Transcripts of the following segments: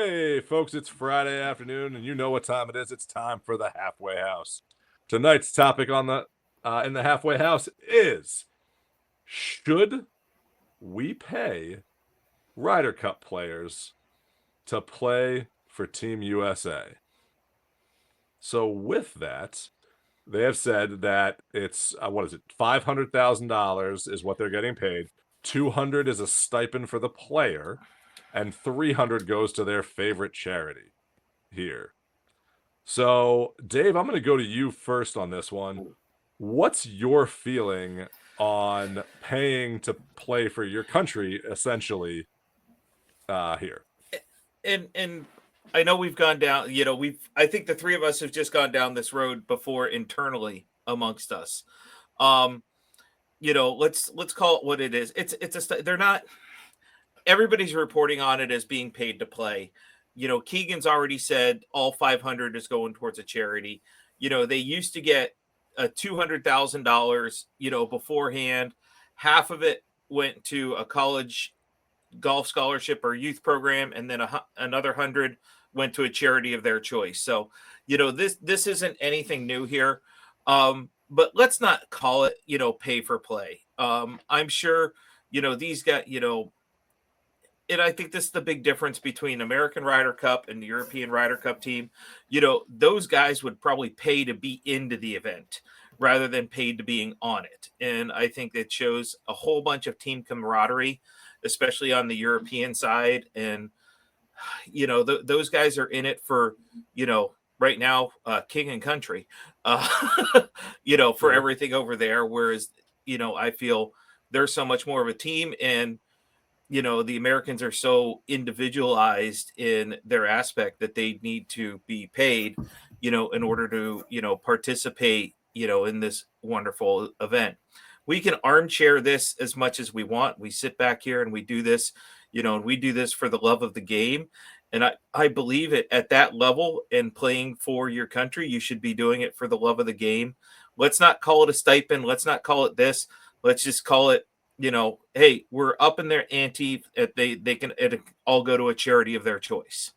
Hey, folks, it's Friday afternoon, and you know what time it is. It's time for the Halfway House. Tonight's topic on the in the Halfway House is: should we pay Ryder Cup players to play for Team USA? So, with that, they have said that it's what is it? $500,000 is what they're getting paid. 200 is a stipend for the player, and 300 goes to their favorite charity here. So, Dave, I'm going to go to you first on this one. What's your feeling on paying to play for your country, essentially, here? And I know we've gone down, I think the three of us have just gone down this road before internally amongst us. Let's call it what it is. They're not, everybody's reporting on it as being paid to play. Keegan's already said all 500 is going towards a charity. They used to get $200,000, beforehand. Half of it went to a college golf scholarship or youth program, and then another 100 went to a charity of their choice. So, this isn't anything new here. But let's not call it, pay for play. I'm sure, these guys, and I think this is the big difference between American Ryder Cup and the European Ryder Cup team. Those guys would probably pay to be into the event rather than paid to being on it. And I think that shows a whole bunch of team camaraderie, especially on the European side. And, those guys are in it for, right now, king and country, for everything over there. Whereas, I feel they're so much more of a team, and, the Americans are so individualized in their aspect that they need to be paid, in order to, participate, in this wonderful event. We can armchair this as much as we want. We sit back here and we do this, and we do this for the love of the game. And I believe it at that level, and playing for your country, you should be doing it for the love of the game. Let's not call it a stipend. Let's not call it this. Let's just call it, hey, we're up in their ante. They can all go to a charity of their choice.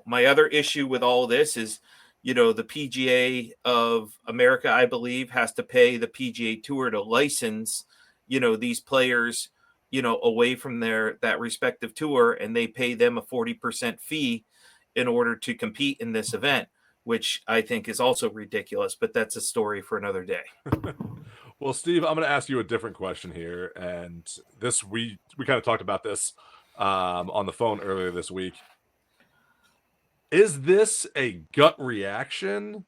My other issue with all of this is, the PGA of America, I believe, has to pay the PGA Tour to license, these players, away from that respective tour, and they pay them a 40% fee in order to compete in this event, which I think is also ridiculous, but that's a story for another day. Well, Steve, I'm going to ask you a different question here, and this we kind of talked about this on the phone earlier this week. Is this a gut reaction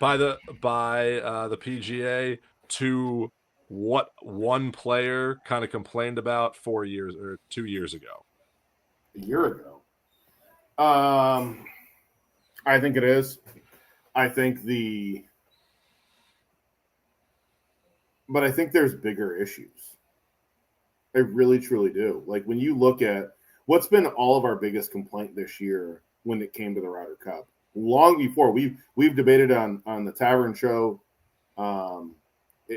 by the PGA to what one player kind of complained about 4 years or 2 years ago? A year ago. I think it is. I think but I think there's bigger issues. I really, truly do. Like, when you look at what's been all of our biggest complaint this year when it came to the Ryder Cup, long before we've debated on the Tavern Show,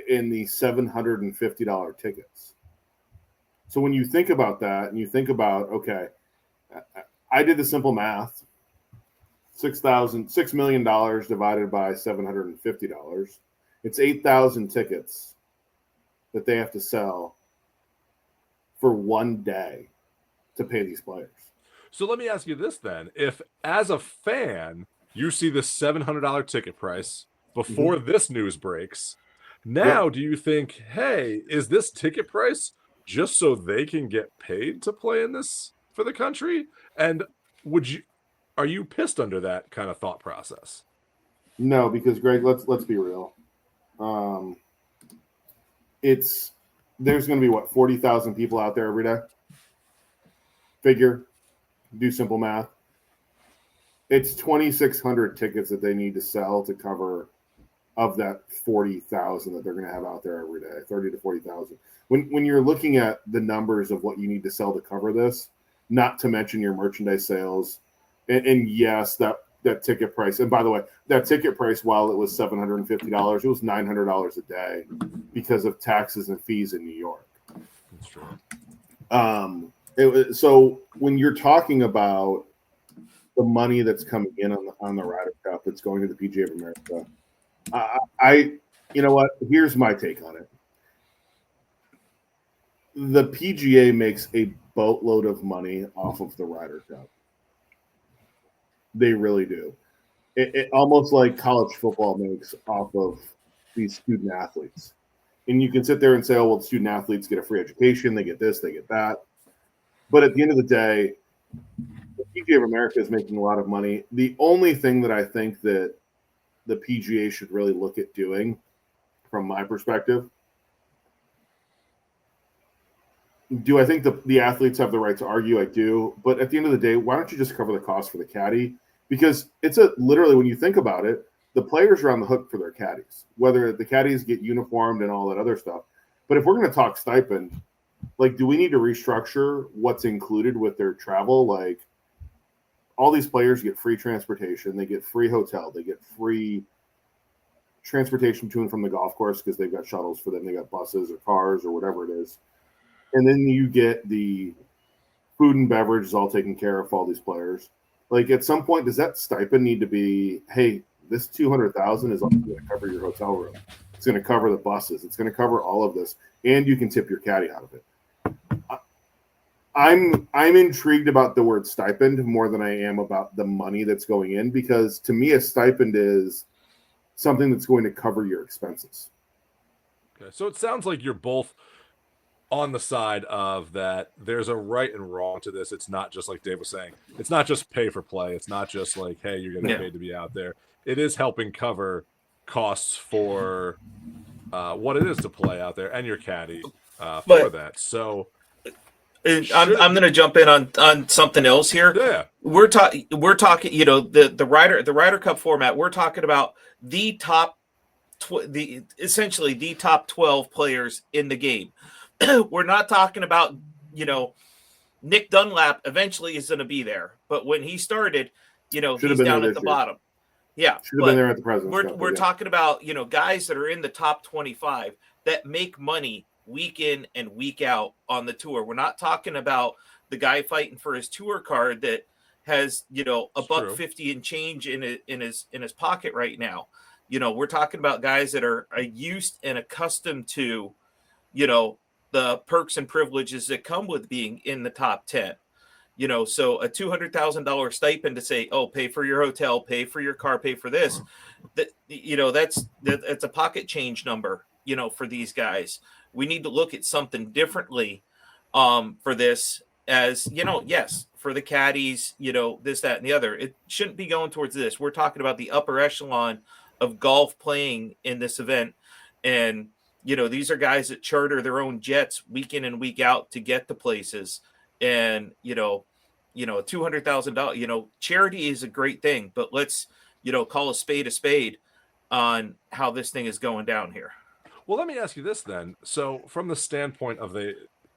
in the $750 tickets. So when you think about that, and you think about, okay, I did the simple math: $6 million divided by $750. It's 8,000 tickets that they have to sell for one day to pay these players. So let me ask you this then. If, as a fan, you see the $700 ticket price before this news breaks, now do you think, hey, is this ticket price just so they can get paid to play in this for the country? And are you pissed under that kind of thought process? No, because Greg, let's be real. There's going to be 40,000 people out there every day. Do simple math. It's 2,600 tickets that they need to sell to cover of that 40,000 that they're going to have out there every day, 30 to 40,000. When you're looking at the numbers of what you need to sell to cover this, not to mention your merchandise sales, and yes, that ticket price. And by the way, that ticket price, while it was $750, it was $900 a day because of taxes and fees in New York. That's true. So when you're talking about the money that's coming in on the Ryder Cup that's going to the PGA of America. You know what? Here's my take on it. The PGA makes a boatload of money off of the Ryder Cup. They really do. It almost like college football makes off of these student athletes. And you can sit there and say, oh, well, the student athletes get a free education, they get this, they get that. But at the end of the day, the PGA of America is making a lot of money. The only thing that I think that the PGA should really look at doing, from my perspective, do I think the athletes have the right to argue? I do. But at the end of the day, why don't you just cover the cost for the caddy? Because it's literally, when you think about it, the players are on the hook for their caddies, whether the caddies get uniformed and all that other stuff. But if we're going to talk stipend, like, do we need to restructure what's included with their travel? Like, all these players get free transportation, they get free hotel, they get free transportation to and from the golf course because they've got shuttles for them, they got buses or cars or whatever it is. And then you get the food and beverage is all taken care of for all these players. Like, at some point, does that stipend need to be, hey, this $200,000 is also going to cover your hotel room. It's going to cover the buses. It's going to cover all of this, and you can tip your caddy out of it. I'm intrigued about the word stipend more than I am about the money that's going in, because to me, a stipend is something that's going to cover your expenses. Okay, so it sounds like you're both on the side of that there's a right and wrong to this. It's not just like Dave was saying. It's not just pay for play. It's not just like, hey, you're getting paid to be out there. It is helping cover costs for what it is to play out there and your caddy for that. So I'm going to jump in on something else here. Yeah, we're talking. You know, the Ryder Cup format. We're talking about the top, essentially the top 12 players in the game. We're not talking about, you know, Nick Dunlap eventually is going to be there, but when he started, you know, he's down at the bottom. Yeah, should have been there at the President's Cup. We're talking about, you know, guys that are in the top 25 that make money week in and week out on the tour. We're not talking about the guy fighting for his tour card that has, you know, $1.50 and change in his pocket right now. You know, we're talking about guys that are used and accustomed to, you know, the perks and privileges that come with being in the top 10. You know, so a $200,000 stipend to say, oh, pay for your hotel, pay for your car, pay for this, that, you know, that's a pocket change number, you know, for these guys. We need to look at something differently for this, as, you know, yes, for the caddies, you know, this, that, and the other. It shouldn't be going towards this. We're talking about the upper echelon of golf playing in this event. And, you know, these are guys that charter their own jets week in and week out to get to places. And, you know, $200,000, you know, charity is a great thing, but let's, you know, call a spade on how this thing is going down here. Well, let me ask you this then. So from the standpoint of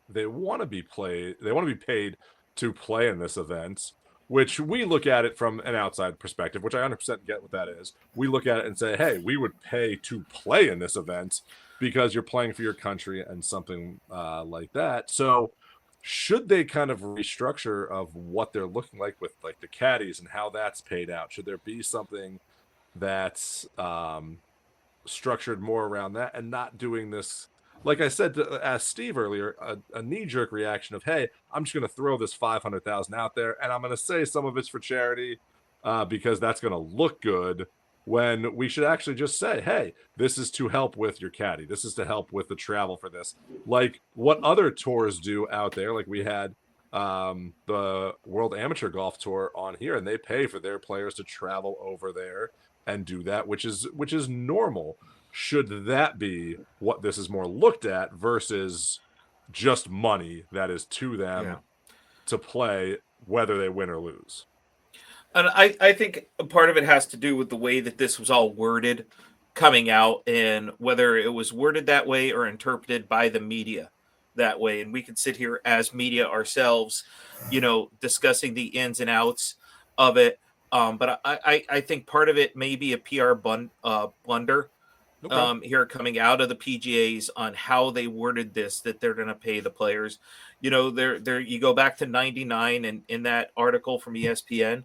they want to be paid to play in this event, which we look at it from an outside perspective, which I 100% get what that is. We look at it and say, hey, we would pay to play in this event because you're playing for your country and something like that. So should they kind of restructure of what they're looking like with like the caddies and how that's paid out? Should there be something that's structured more around that and not doing this, like I said to ask Steve earlier, a knee-jerk reaction of, hey, I'm just going to throw this $500,000 out there and I'm going to say some of it's for charity because that's going to look good, when we should actually just say, hey, this is to help with your caddy. This is to help with the travel for this. Like what other tours do out there. Like we had the World Amateur Golf Tour on here, and they pay for their players to travel over there and do that, which is normal. Should that be what this is more looked at versus just money that is to them to play, whether they win or lose? And I think a part of it has to do with the way that this was all worded coming out, and whether it was worded that way or interpreted by the media that way. And we can sit here as media ourselves, you know, discussing the ins and outs of it. But I think part of it may be a PR blunder here coming out of the PGAs on how they worded this, that they're going to pay the players. You know, you go back to 99 and in that article from ESPN,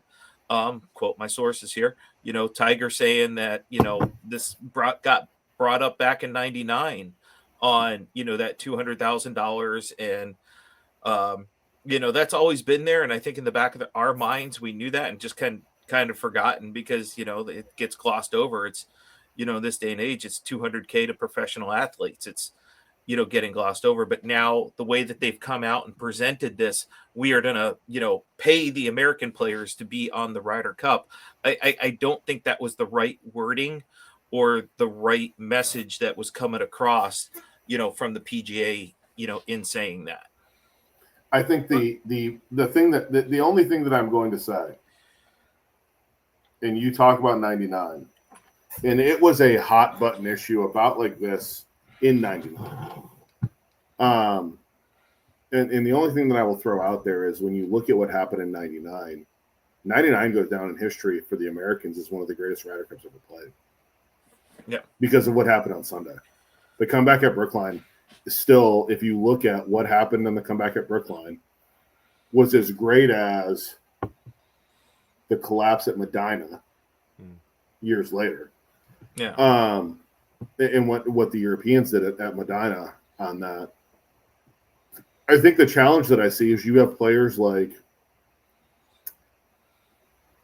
quote my sources here, Tiger saying that, this got brought up back in 99 on, that $200,000. And, that's always been there. And I think in the back of our minds, we knew that and just kind of forgotten because, it gets glossed over. It's, in this day and age, it's $200K to professional athletes. It's, getting glossed over. But now the way that they've come out and presented this, we are going to, pay the American players to be on the Ryder Cup. I don't think that was the right wording or the right message that was coming across, from the PGA, in saying that. I think the thing the only thing that I'm going to say, and you talk about 99, and it was a hot button issue about like this in 99. And the only thing that I will throw out there is when you look at what happened in 99, 99 goes down in history for the Americans as one of the greatest Ryder Cups ever played. Yeah. Because of what happened on Sunday. The comeback at Brookline is still, if you look at what happened in the comeback at Brookline, was as great as the collapse at Medina years later. Yeah. And what the Europeans did at Medina on that. I think the challenge that I see is you have players like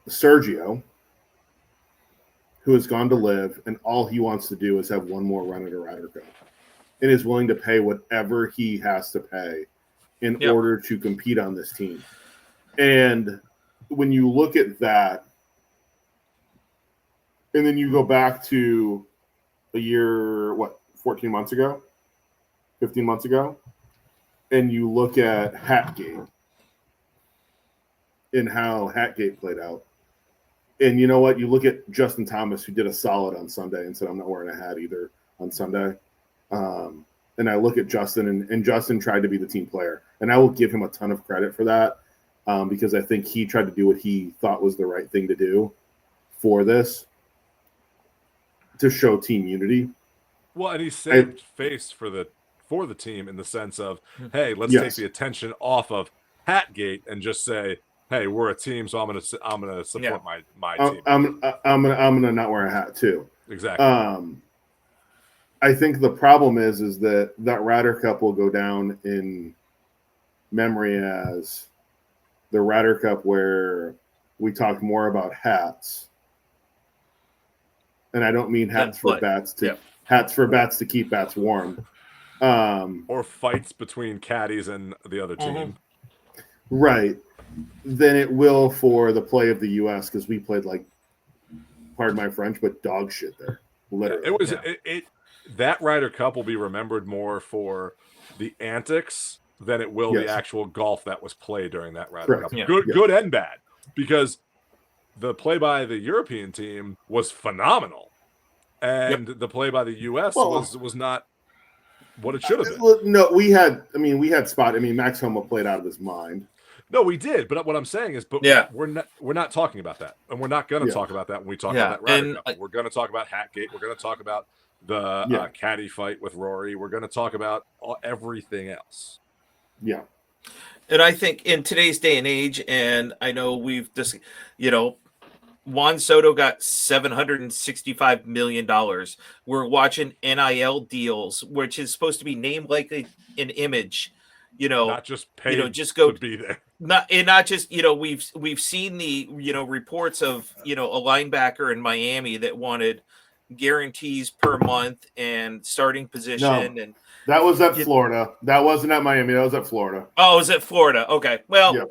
Sergio, who has gone to live, and all he wants to do is have one more run at a Ryder Cup, and is willing to pay whatever he has to pay in order to compete on this team. And when you look at that, and then you go back to a year, 14 months ago, 15 months ago, and you look at Hatgate and how Hatgate played out. And you know what? You look at Justin Thomas, who did a solid on Sunday and said, I'm not wearing a hat either on Sunday. And I look at Justin, and Justin tried to be the team player. And I will give him a ton of credit for that because I think he tried to do what he thought was the right thing to do for this, to show team unity. Well, and he saved face for the team in the sense of, hey, let's take the attention off of Hatgate and just say, hey, we're a team, so I'm gonna support my team. I'm gonna not wear a hat too. Exactly. I think the problem is that Ryder Cup will go down in memory as the Ryder Cup where we talk more about hats, and I don't mean hats for bats to keep bats warm, or fights between caddies and the other team, right? Than it will for the play of the U.S. because we played like, pardon my French, but dog shit there. Literally, it was that Ryder Cup will be remembered more for the antics than it will the actual golf that was played during that Ryder Cup. Good and bad, because the play by the European team was phenomenal, and the play by the U.S. was not what it should have been. No, we had spot. I mean, Max Homa played out of his mind. No, we did. But what I'm saying is, we're not talking about that, and we're not going to talk about that when we talk about that Ryder Cup. We're going to talk about Hatgate. We're going to talk about the caddy fight with Rory. We're going to talk about everything else. Yeah. And I think in today's day and age, and I know we've just, Juan Soto got $765 million. We're watching NIL deals, which is supposed to be named like an image, not just paid, just go to be there. Not just, we've seen the, reports of, a linebacker in Miami that wanted guarantees per month and starting position. And that was at Florida. That wasn't at Miami. That was at Florida. Oh, it was at Florida. Okay. Well,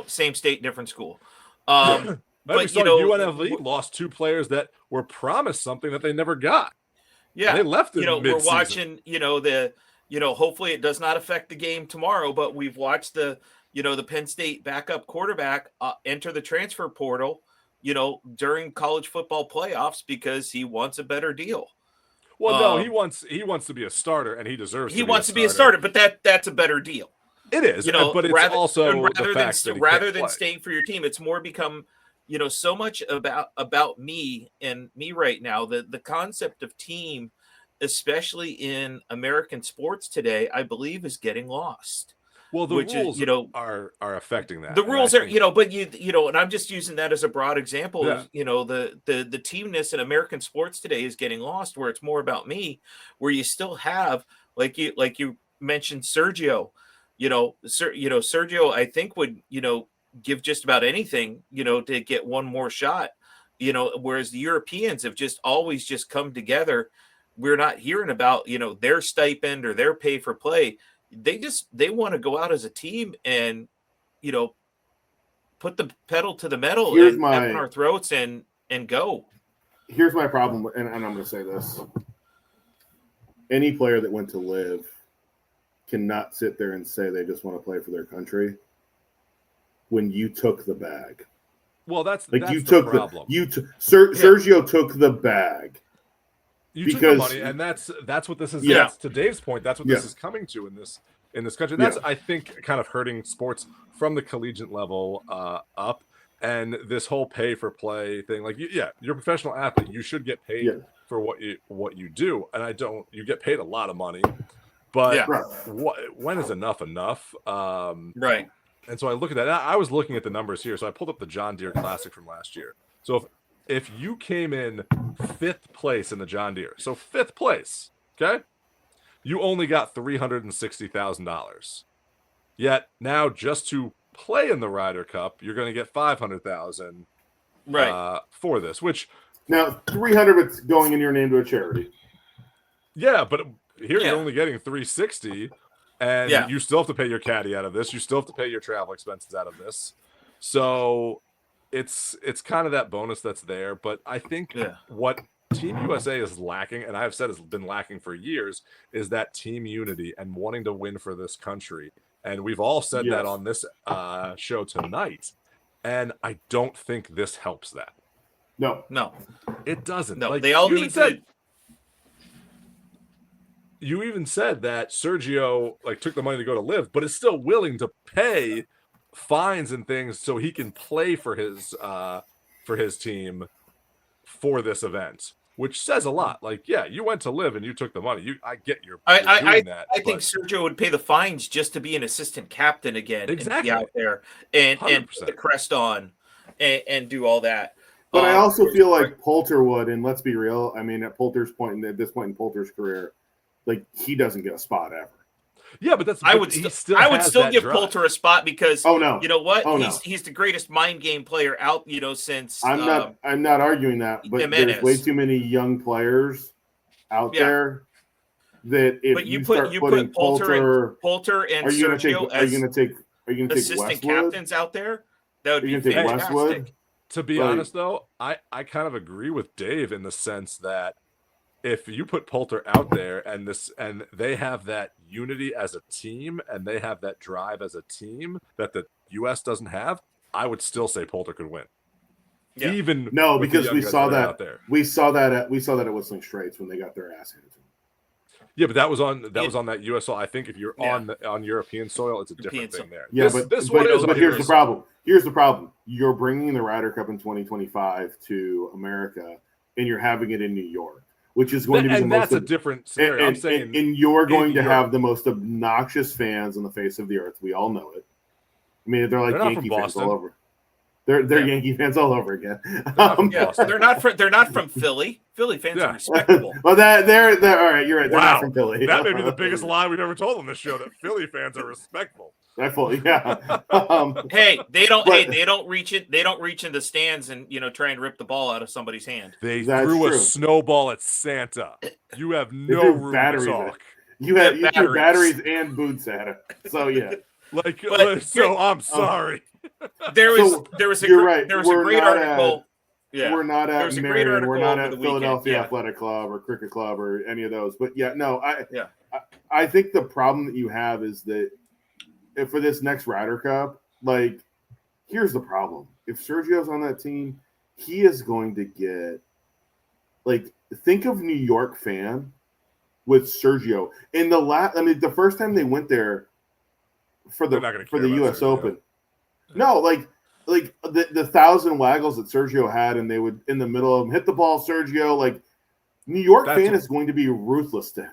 same state, different school. But UNLV lost two players that were promised something that they never got. Yeah. And they left in mid-season. We're watching, hopefully it does not affect the game tomorrow, but we've watched the Penn State backup quarterback enter the transfer portal, during college football playoffs because he wants a better deal. Well, no, he wants to be a starter, and he deserves. He wants to be a starter, but that's a better deal. It is, but it's also rather than staying for your team, it's more become, so much about me and me right now. The concept of team, especially in American sports today, I believe is getting lost. Well, the which rules is, are affecting that. the and rules I are, think- but and I'm just using that as a broad example. Yeah. Is, the teamness in American sports today is getting lost, where it's more about me, where you still have, like you mentioned, Sergio. Sergio, I think would, give just about anything, to get one more shot. Whereas the Europeans have just always just come together. We're not hearing about, their stipend or their pay for play. They want to go out as a team and, put the pedal to the metal Here's and my- step in our throats and go. Here's my problem, and I'm going to say this. Any player that went to live cannot sit there and say they just want to play for their country when you took the bag. Well, that's You the took problem. Sergio took the bag. You took the because- money, and that's what this is. Yeah. That's to Dave's point. That's what this Yeah. is coming to in this country. That's I think kind of hurting sports from the collegiate level up, and this whole pay for play thing. Like, you're a professional athlete. You should get paid Yeah. for what you do, and you get paid a lot of money, but Yeah. Right. when is enough? Right. And so I look at that. I was looking at the numbers here, so I pulled up the John Deere Classic from last year. So if you came in 5th place in the John Deere, so 5th place, okay, you only got $360,000. Yet now, just to play in the Ryder Cup, you're going to get $500,000 Right. for this. Which, Now, 300 of it's going in your name to a charity. yeah, but here Yeah. you're only getting 360, and Yeah. you still have to pay your caddy out of this. You still have to pay your travel expenses out of this. So it's kind of that bonus that's there. But I think Yeah. what Team USA is lacking, and I've said has been lacking for years, is that team unity and wanting to win for this country. And we've all said that Yes. on this show tonight. And I don't think this helps that. No. No. It doesn't. No. Like, They all you even need said- to. You even said that Sergio took the money to go to live, but is still willing to pay fines and things so he can play for his team for this event, which says a lot. Like, yeah, you went to live and you took the money. I get you're doing that. I think but Sergio would pay the fines just to be an assistant captain again, Exactly. and be out there and put 100%. the crest on and do all that. But I also feel like Poulter would, and let's be real, I mean, at Poulter's point, at this point in Poulter's career, he doesn't get a spot ever. yeah, but I would still give drive. Poulter a spot because Oh no, you know what, Oh, no. he's the greatest mind game player out, since I'm not arguing that, but Jimenez. there's way too many young players out Yeah. there that if But you start put putting Poulter and are you going to Sergio take? Are you as going to take assistant Westwood? captains out there. That would Are be you going to take fantastic. Westwood? To be Like- honest, though, I kind of agree with Dave in the sense that if you put Poulter out there and they have that unity as a team and they have that drive as a team that the U.S. doesn't have, I would still say Poulter could win. Yeah. Even No, with the because young we guys saw are that. out there. We saw that at Whistling Straits when they got their ass handed to them. Yeah, but that was on that U.S. soil. I think if you're Yeah. on European soil, it's a European different thing there. Yeah, this but one is here's the yours. problem. Here's the problem. You're bringing the Ryder Cup in 2025 to America, and you're having it in New York, which is going to be the and most. that's a different scenario. I'm saying and you're going to Europe. have the most obnoxious fans on the face of the earth. We all know it. I mean, they're like They're not Yankee from fans all Boston. over. They're Yeah. Yankee fans all over again. not from Yeah, Boston. they're not from Philly. Philly fans Yeah. are respectable. Well, they're all right. You're right. They're Wow. not from Philly. That may be the biggest lie we've ever told on this show, that Philly fans are respectful. Yeah. Hey, they don't. But- they don't reach it. They don't reach in the stands and try and rip the ball out of somebody's hand. They That's threw a true. snowball at Santa. You have no threw room batteries to at it. talk. You had Yeah, threw batteries and boots at it. So yeah. So I'm sorry. There was a you're gr- right. there was a We're great not article. Yeah, We're not There at was a great Marion. We're article not over at the weekend, Philadelphia yeah. Athletic Club or Cricket Club or any of those. But yeah, no, Yeah. I think the problem that you have is that if for this next Ryder Cup, here's the problem. If Sergio's on that team, he is going to get think of New York fan with Sergio. In the first time they went there for They're not gonna the care about US Sergio. Open. No, the 1,000 waggles that Sergio had, and they would in the middle of them hit the ball, Sergio. New York That's fan what- is going to be ruthless to him.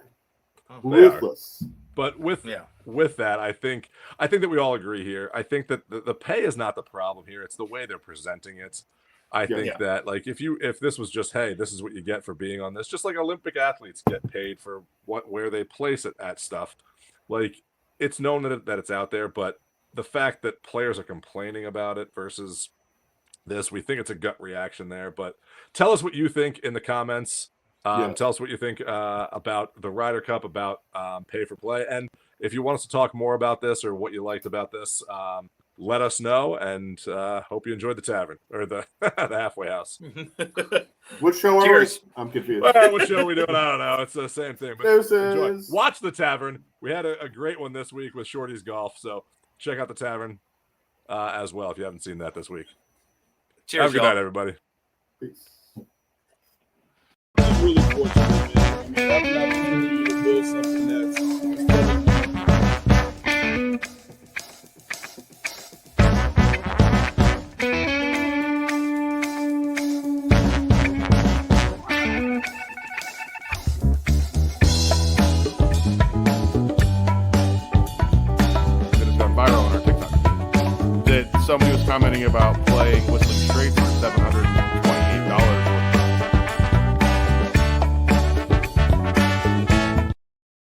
They are. Ruthless. But with Yeah. that, I think that we all agree here. I think that the pay is not the problem here. It's the way they're presenting it. I think Yeah. that like if this was just, hey, this is what you get for being on this, just like Olympic athletes get paid for where they place it at stuff. Like it's known that it's out there, but the fact that players are complaining about it versus this, we think it's a gut reaction there. But tell us what you think in the comments. Yeah. Tell us what you think about the Ryder Cup, about pay for play, and if you want us to talk more about this or what you liked about this, let us know. And hope you enjoyed the tavern or the the halfway house. What show are we? Cheers. I'm confused. Well, what show are we doing? I don't know. It's the same thing. But enjoy. Deuces. Watch the tavern. We had a great one this week with Shorty's Golf, so check out the tavern as well if you haven't seen that this week. Cheers, Have a good y'all. night, everybody. Peace. I'm really fortunate, man. I mean, have an opportunity to build something that's It has gone viral on our TikTok. that somebody was commenting about playing Whistling Straits for 700